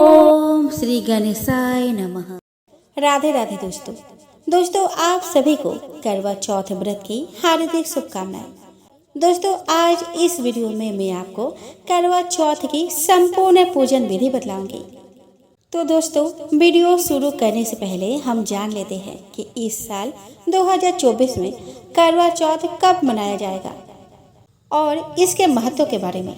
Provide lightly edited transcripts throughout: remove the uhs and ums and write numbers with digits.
ओम श्री गणेशाय नमः। राधे राधे दोस्तों आप सभी को करवा चौथ व्रत की हार्दिक शुभकामनाएं। दोस्तों आज इस वीडियो में मैं आपको करवा चौथ की संपूर्ण पूजन विधि बतलाऊंगी। तो दोस्तों वीडियो शुरू करने से पहले हम जान लेते हैं कि इस साल 2024 में करवा चौथ कब मनाया जाएगा और इसके महत्व के बारे में।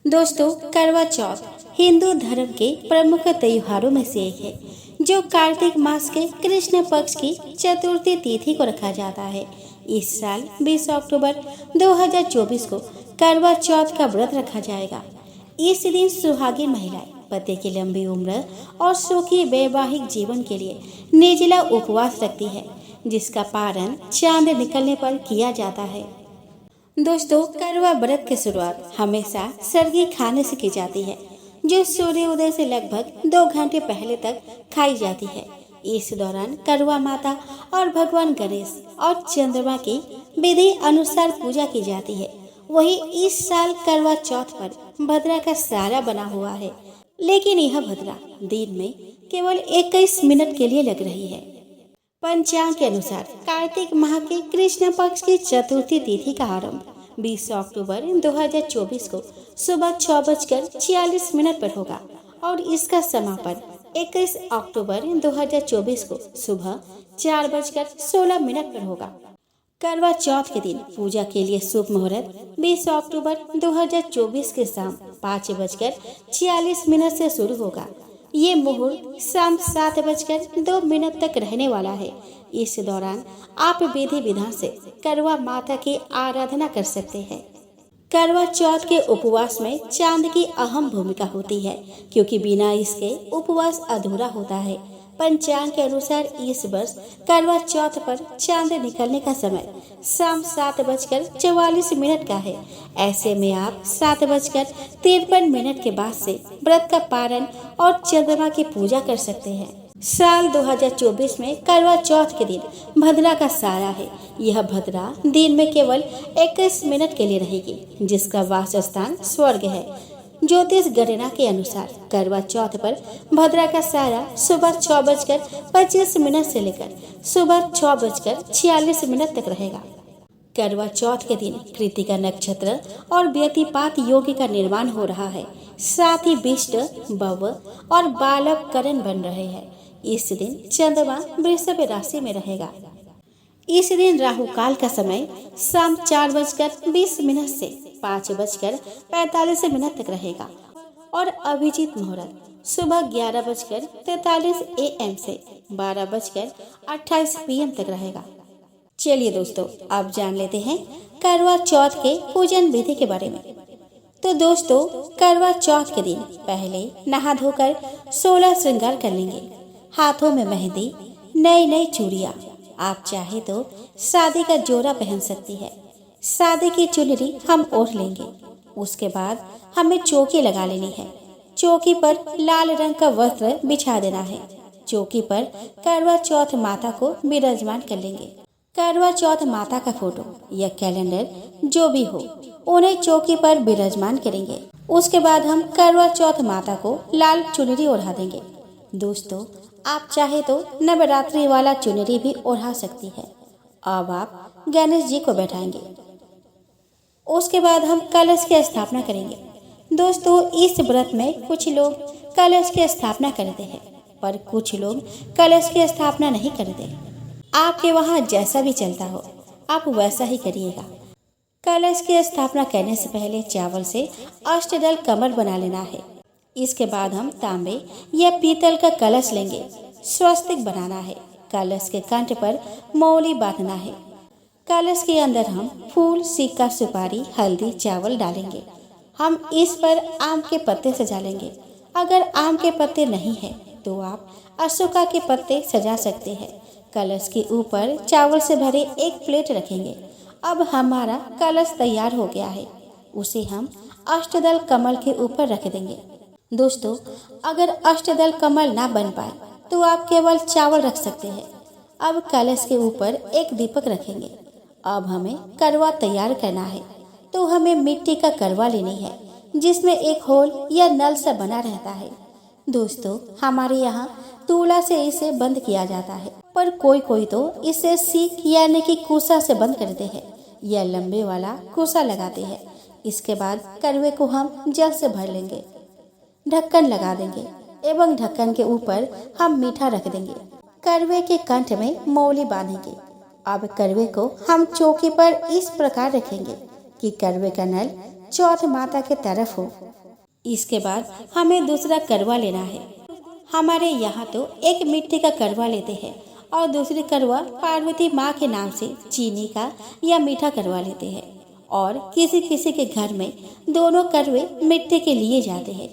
दोस्तों करवा चौथ हिंदू धर्म के प्रमुख त्योहारों में से एक है जो कार्तिक मास के कृष्ण पक्ष की चतुर्थी तिथि को रखा जाता है। इस साल 20 अक्टूबर 2024 को करवा चौथ का व्रत रखा जाएगा। इस दिन सुहागिन महिलाएं पति की लंबी उम्र और सुखी वैवाहिक जीवन के लिए निर्जला उपवास रखती है, जिसका पारण चांद निकलने पर किया जाता है। दोस्तों करवा व्रत की शुरुआत हमेशा सरगी खाने से की जाती है, जो सूर्योदय से लगभग 2 घंटे पहले तक खाई जाती है। इस दौरान करवा माता और भगवान गणेश और चंद्रमा की विधि अनुसार पूजा की जाती है। वहीं इस साल करवा चौथ पर भद्रा का सारा बना हुआ है, लेकिन यह भद्रा दिन में केवल 21 मिनट के लिए लग रही है। पंचांग के अनुसार कार्तिक माह के कृष्ण पक्ष की चतुर्थी तिथि का आरंभ 20 अक्टूबर 2024 को सुबह 6:46 पर होगा और इसका समापन 21 अक्टूबर 2024 को सुबह 4:16 पर होगा। करवा चौथ के दिन पूजा के लिए शुभ मुहूर्त 20 अक्टूबर 2024 के शाम 5:46 से शुरू होगा। ये मुहूर्त शाम 7:02 तक रहने वाला है। इस दौरान आप विधि विधान से करवा माता की आराधना कर सकते हैं। करवा चौथ के उपवास में चांद की अहम भूमिका होती है, क्योंकि बिना इसके उपवास अधूरा होता है। पंचांग के अनुसार इस वर्ष करवा चौथ पर चांद निकलने का समय शाम 7:44 का है। ऐसे में आप 7:53 के बाद से व्रत का पारण और चंद्रमा की पूजा कर सकते हैं। साल 2024 में करवा चौथ के दिन भद्रा का सारा है। यह भद्रा दिन में केवल 21 मिनट के लिए रहेगी, जिसका वास स्थान स्वर्ग है। ज्योतिष गणना के अनुसार करवा चौथ पर भद्रा का सारा सुबह 6:25 से लेकर सुबह 6:46 तक रहेगा। करवा चौथ के दिन कृतिका नक्षत्र और व्यतिपात योग का निर्माण हो रहा है। साथ ही विष्ट भव और बालक करण बन रहे हैं। इस दिन चंद्रमा वृषभ राशि में रहेगा। इस दिन राहु काल का समय शाम 4:20 से 5:45 तक रहेगा और अभिजीत मुहूर्त सुबह 11:43 AM से 12:28 PM तक रहेगा। चलिए दोस्तों अब जान लेते हैं करवा चौथ के पूजन विधि के बारे में। तो दोस्तों करवा चौथ के दिन पहले नहा धोकर 16 श्रृंगार कर लेंगे। हाथों में मेहंदी, नई चूड़ियाँ, आप चाहे तो शादी का जोड़ा पहन सकती है। शादी की चुनरी हम ओढ़ लेंगे। उसके बाद हमें चौकी लगा लेनी है। चौकी पर लाल रंग का वस्त्र बिछा देना है। चौकी पर करवा चौथ माता को विराजमान कर लेंगे। करवा चौथ माता का फोटो या कैलेंडर जो भी हो, उन्हें चौकी पर विराजमान करेंगे। उसके बाद हम करवा चौथ माता को लाल चुनरी ओढ़ा देंगे। दोस्तों आप चाहे तो नवरात्रि वाला चुनरी भी ओढ़ा सकती है। अब आप गणेश जी को बैठाएंगे। उसके बाद हम कलश की स्थापना करेंगे। दोस्तों इस व्रत में कुछ लोग कलश की स्थापना करते हैं, पर कुछ लोग कलश की स्थापना नहीं करते। आपके वहाँ जैसा भी चलता हो आप वैसा ही करिएगा। कलश की स्थापना करने से पहले चावल से अष्टदल कमल बना लेना है। इसके बाद हम तांबे या पीतल का कलश लेंगे। स्वस्तिक बनाना है। कलश के कंठ पर मौली बांधना है। कलश के अंदर हम फूल, सिक्का, सुपारी, हल्दी, चावल डालेंगे। हम इस पर आम के पत्ते सजा लेंगे। अगर आम के पत्ते नहीं है तो आप अशोका के पत्ते सजा सकते हैं। कलश के ऊपर चावल से भरे एक प्लेट रखेंगे। अब हमारा कलश तैयार हो गया है। उसे हम अष्टदल कमल के ऊपर रख देंगे। दोस्तों अगर अष्टदल कमल ना बन पाए तो आप केवल चावल रख सकते हैं। अब कलश के ऊपर एक दीपक रखेंगे। अब हमें करवा तैयार करना है, तो हमें मिट्टी का करवा लेनी है जिसमें एक होल या नल सा बना रहता है। दोस्तों, हमारे यहाँ तूला से इसे बंद किया जाता है, पर कोई कोई तो इसे सीक यानी कि कुसा से बंद करते हैं या लंबे वाला कुसा लगाते हैं। इसके बाद करवे को हम जल से भर लेंगे, ढक्कन लगा देंगे एवं ढक्कन के ऊपर हम मीठा रख देंगे। करवे के कंठ में मौली बांधेंगे। अब करवे को हम चौकी पर इस प्रकार रखेंगे कि करवे का नल चौथ माता के तरफ हो। इसके बाद हमें दूसरा करवा लेना है। हमारे यहाँ तो एक मिट्टी का करवा लेते हैं और दूसरी करवा पार्वती माँ के नाम से चीनी का या मीठा करवा लेते हैं, और किसी किसी के घर में दोनों करवे मिट्टी के लिए जाते हैं।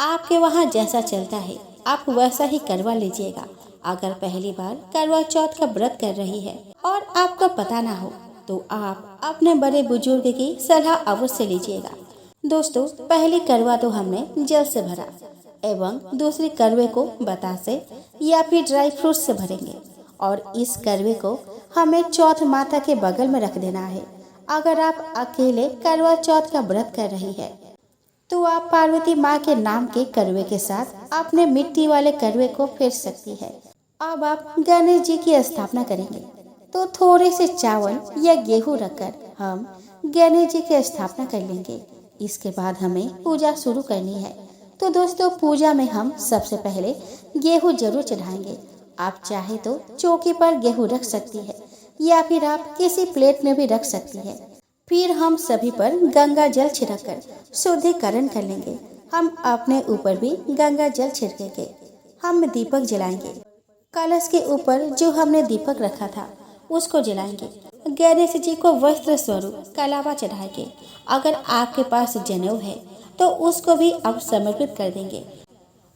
आपके वहाँ जैसा चलता है आप वैसा ही करवा लीजिएगा। अगर पहली बार करवा चौथ का व्रत कर रही है और आपको पता ना हो तो आप अपने बड़े बुजुर्ग की सलाह अवश्य लीजिएगा। दोस्तों, पहली करवा तो हमने जल से भरा एवं दूसरी करवे को बतासे या फिर ड्राई फ्रूट से भरेंगे, और इस करवे को हमें चौथ माता के बगल में रख देना है। अगर आप अकेले करवा चौथ का व्रत कर रही है तो आप पार्वती माँ के नाम के करवे के साथ अपने मिट्टी वाले करवे को फेर सकती है। अब आप गणेश जी की स्थापना करेंगे तो थोड़े से चावल या गेहूं रखकर हम गणेश जी की स्थापना कर लेंगे। इसके बाद हमें पूजा शुरू करनी है। तो दोस्तों, पूजा में हम सबसे पहले गेहूं जरूर चढ़ाएंगे। आप चाहे तो चौकी पर गेहूं रख सकती है या फिर आप किसी प्लेट में भी रख सकती है। फिर हम सभी पर गंगा जल छिड़ककर शुद्धिकरण कर लेंगे। हम अपने ऊपर भी गंगा जल छिड़केंगे। हम दीपक जलाएंगे। कलश के ऊपर जो हमने दीपक रखा था उसको जलाएंगे। गणेश जी को वस्त्र स्वरूप कलावा चढ़ाएंगे। अगर आपके पास जनेऊ है तो उसको भी आप समर्पित कर देंगे।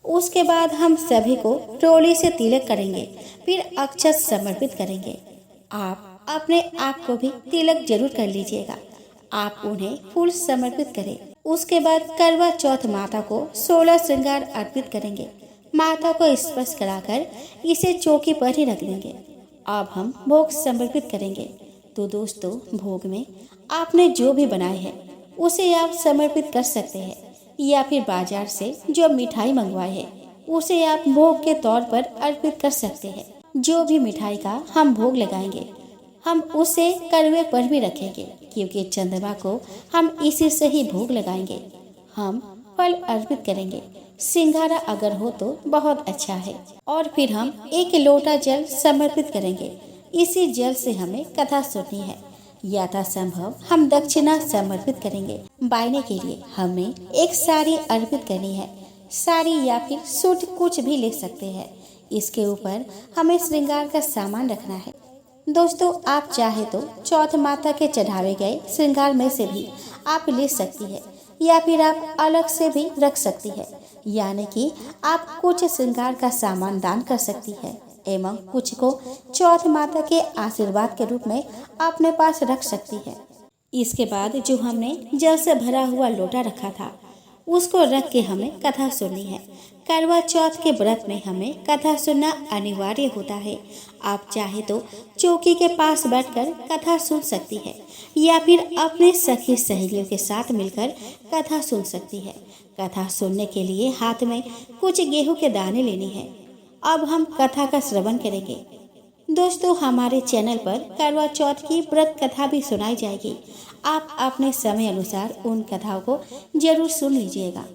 उसके बाद हम सभी को रोली से तिलक करेंगे, फिर अक्षत समर्पित करेंगे। आप अपने आप को भी तिलक जरूर कर लीजिएगा। आप उन्हें फूल समर्पित करें। उसके बाद करवा चौथ माता को 16 श्रृंगार अर्पित करेंगे। माता को स्पर्श कराकर इसे चौकी पर ही रख देंगे। अब हम भोग समर्पित करेंगे। तो दोस्तों, भोग में आपने जो भी बनाए हैं उसे आप समर्पित कर सकते हैं, या फिर बाजार से जो मिठाई मंगवाए है उसे आप भोग के तौर पर अर्पित कर सकते हैं। जो भी मिठाई का हम भोग लगाएंगे हम उसे करवे पर भी रखेंगे, क्योंकि चंद्रमा को हम इसी से ही भोग लगाएंगे। हम फल अर्पित करेंगे। सिंघारा अगर हो तो बहुत अच्छा है। और फिर हम एक लोटा जल समर्पित करेंगे। इसी जल से हमें कथा सुननी है। यथासंभव हम दक्षिणा समर्पित करेंगे। बायने के लिए हमें एक साड़ी अर्पित करनी है। साड़ी या फिर सूट कुछ भी ले सकते हैं। इसके ऊपर हमें श्रृंगार का सामान रखना है। दोस्तों, आप चाहे तो चौथ माता के चढ़ावे गए श्रृंगार में से भी आप ले सकती है, या फिर आप अलग से भी रख सकती है। यानी कि आप कुछ श्रृंगार का सामान दान कर सकती है एवं कुछ को चौथ माता के आशीर्वाद के रूप में अपने पास रख सकती है। इसके बाद जो हमने जल से भरा हुआ लोटा रखा था उसको रख के हमें कथा सुननी है। करवा चौथ के व्रत में हमें कथा सुनना अनिवार्य होता है। आप चाहे तो चौकी के पास बैठकर कथा सुन सकती है, या फिर अपने सखी सहेलियों के साथ मिलकर कथा सुन सकती है। कथा सुनने के लिए हाथ में कुछ गेहूं के दाने लेने हैं। अब हम कथा का श्रवण करेंगे। दोस्तों, हमारे चैनल पर करवा चौथ की व्रत कथा भी सुनाई जाएगी। आप अपने समय अनुसार उन कथाओं को जरूर सुन लीजिएगा।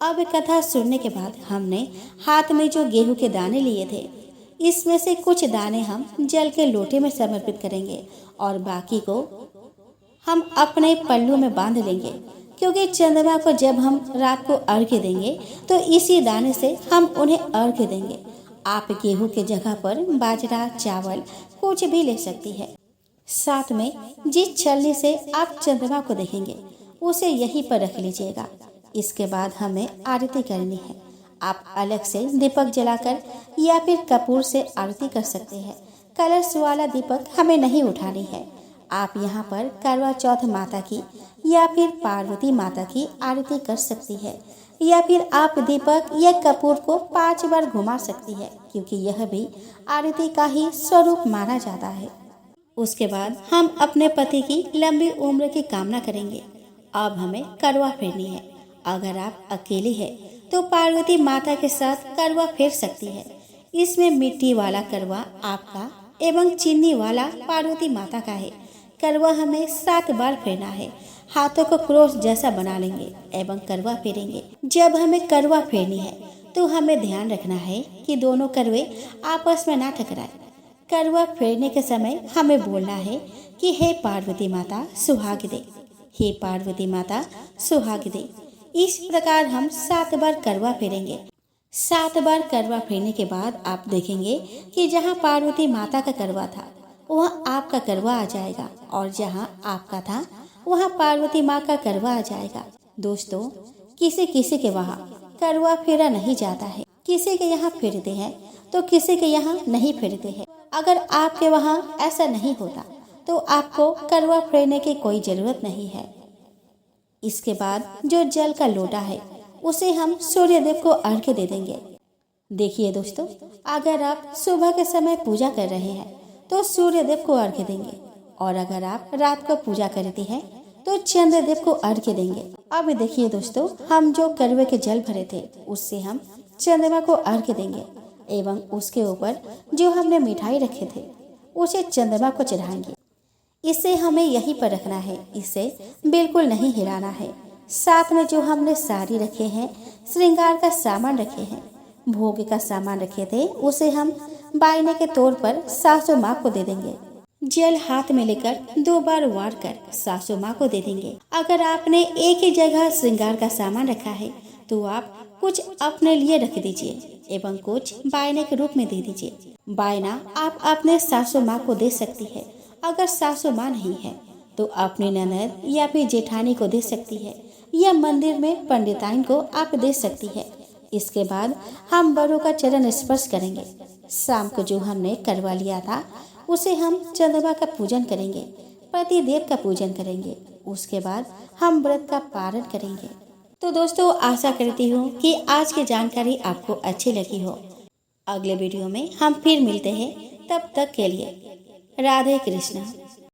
अब कथा सुनने के बाद हमने हाथ में जो गेहूं के दाने लिए थे इसमें से कुछ दाने हम जल के लोटे में समर्पित करेंगे और बाकी को हम अपने पल्लू में बांध लेंगे, क्योंकि चंद्रमा को जब हम रात को अर्घ्य देंगे तो इसी दाने से हम उन्हें अर्घ्य देंगे। आप गेहूं के जगह पर बाजरा, चावल कुछ भी ले सकती है। साथ में जिस छलनी से आप चंद्रमा को देखेंगे उसे यहीं पर रख लीजिएगा। इसके बाद हमें आरती करनी है। आप अलग से दीपक जलाकर या फिर कपूर से आरती कर सकते हैं। कलश वाला दीपक हमें नहीं उठानी है। आप यहाँ पर करवा चौथ माता की या फिर पार्वती माता की आरती कर सकती है, या फिर आप दीपक या कपूर को 5 बार घुमा सकती है, क्योंकि यह भी आरती का ही स्वरूप माना जाता है। उसके बाद हम अपने पति की लंबी उम्र की कामना करेंगे। अब हमें करवा फेरनी है। अगर आप अकेले हैं तो पार्वती माता के साथ करवा फेर सकती है। इसमें मिट्टी वाला करवा आपका एवं चीनी वाला पार्वती माता का है। करवा हमें 7 बार फेरना है। हाथों को क्रॉस जैसा बना लेंगे एवं करवा फेरेंगे। जब हमें करवा फेरनी है तो हमें ध्यान रखना है कि दोनों करवे आपस में ना टकराए। करवा फेरने के समय हमें बोलना है कि हे पार्वती माता सुहाग दे, हे पार्वती माता सुहाग दे। इस प्रकार हम 7 बार करवा फेरेंगे। 7 बार करवा फेरने के बाद आप देखेंगे कि जहाँ पार्वती माता का करवा था वहाँ आपका करवा आ जाएगा और जहाँ आपका था वहाँ पार्वती माँ का करवा आ जाएगा। दोस्तों, किसी किसी के वहाँ करवा फेरा नहीं जाता है। किसी के यहाँ फेरते हैं तो किसी के यहाँ नहीं फेरते हैं। अगर आपके वहाँ ऐसा नहीं होता तो आपको करवा फेरने की कोई जरूरत नहीं है। इसके बाद जो जल का लोटा है उसे हम सूर्य देव को अर्घ्य दे देंगे। देखिए दोस्तों, अगर आप सुबह के समय पूजा कर रहे हैं तो सूर्य देव को अर्घ्य देंगे और अगर आप रात को पूजा करती हैं तो चंद्र देव को अर्घ्य देंगे। अब देखिए दोस्तों, हम जो करवे के जल भरे थे उससे हम चंद्रमा को अर्घ्य देंगे एवं उसके ऊपर जो हमने मिठाई रखे थे उसे चंद्रमा को चढ़ाएंगे। इसे हमें यहीं पर रखना है, इसे बिल्कुल नहीं हिलाना है। साथ में जो हमने साड़ी रखे हैं, श्रृंगार का सामान रखे हैं, भोग का सामान रखे थे उसे हम बायने के तौर पर सासू माँ को दे देंगे। जल हाथ में लेकर 2 बार वार कर सासू माँ को दे देंगे। अगर आपने एक ही जगह श्रृंगार का सामान रखा है तो आप कुछ अपने लिए रख दीजिए एवं कुछ बायने के रूप में दे दीजिए। बायना आप अपने सासू माँ को दे सकती है। अगर सासू माँ नहीं है तो अपनी ननद या फिर जेठानी को दे सकती है या मंदिर में पंडिताइन को आप दे सकती है। इसके बाद हम बड़ों का चरण स्पर्श करेंगे। शाम को जो हमने करवा लिया था उसे हम चंद्रमा का पूजन करेंगे, पति देव का पूजन करेंगे। उसके बाद हम व्रत का पारण करेंगे। तो दोस्तों, आशा करती हूँ कि आज की जानकारी आपको अच्छी लगी हो। अगले वीडियो में हम फिर मिलते हैं, तब तक के लिए राधे कृष्णा।